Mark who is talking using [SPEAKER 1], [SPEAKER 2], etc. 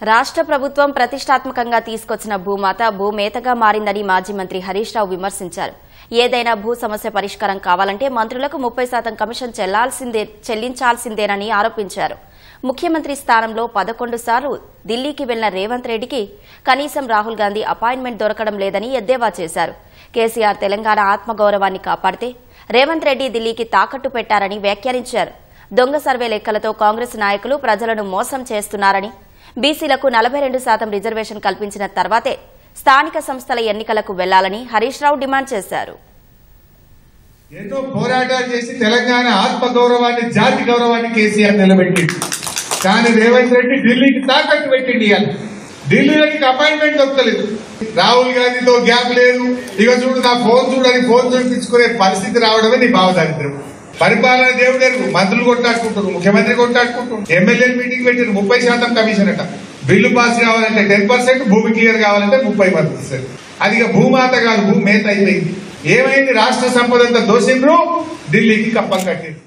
[SPEAKER 1] రాష్ట్ర ప్రభుత్వం ప్రతిష్టాత్మకంగా తీసుకొచ్చిన భూమాత భూమేతగా మారిందని మాజీ మంత్రి హరీష్ రావు విమర్శించారు. ఏదైనా భూ సమస్య పరిష్కారం కావాలంటే మంత్రులకు 30% కమిషన్ చెల్లించాల్సిందేనని ఆరోపించారు. ముఖ్యమంత్రి స్థానంలో 11 సార్లు ఢిల్లీకి వెళ్లిన రేవంత్ రెడ్డికి కనీసం రాహుల్ గాంధీ అపాయింట్మెంట్ దొరకడం లేదని ఎద్దేవా చేశారు. కేసీఆర్ తెలంగాణ ఆత్మగౌరవాన్ని కాపాడితే రేవంత్ రెడ్డి ఢిల్లీకి తాకట్టు పెట్టారని వ్యాఖ్యానించారు. దొంగ సర్వే లెక్కలతో కాంగ్రెస్ నాయకులు ప్రజలను మోసం చేస్తున్నారని, బీసీలకు 42% రిజర్వేషన్ కల్పించిన తర్వాతే స్థానిక సంస్థల ఎన్నికలకు వెళ్లాలని హరీష్ రావు డిమాండ్ చేశారు.
[SPEAKER 2] ఎన్నో పోరాటాలు చేసి తెలంగాణ ఆత్మగౌరవాన్ని, జాతి గౌరవాన్ని కేసీఆర్ నిలబెట్టింది. కానీ రేవంత్ రెడ్డి ఢిల్లీకి తాకట్టు పెట్టింది. ఢిల్లీలోకి అపాయింట్మెంట్ దొరకలేదు. రాహుల్ గాంధీతో గ్యాప్ లేదు. ఇక చూడు, నా ఫోన్ చూడని ఫోన్ చూపించుకునే పరిస్థితి రావడమే నీ భావదారిద్ర్యం. పరిపాలన దేవుడెరుగు. మంత్రులు కొట్టాడుకుంటారు, ముఖ్యమంత్రి కొట్టాడుకుంటారు. ఎమ్మెల్యేలు మీటింగ్ పెట్టారు. 30% కమిషన్ అట. బిల్లు పాస్ కావాలంటే 10%, భూమి క్లియర్ కావాలంటే 30%. అది ఇక భూమాత కాదు, భూమేత అయిపోయింది. ఏమైంది? రాష్ట్ర సంపద అంతా దోసిండ్రు, ఢిల్లీకి కప్పం కట్టిండ్రు.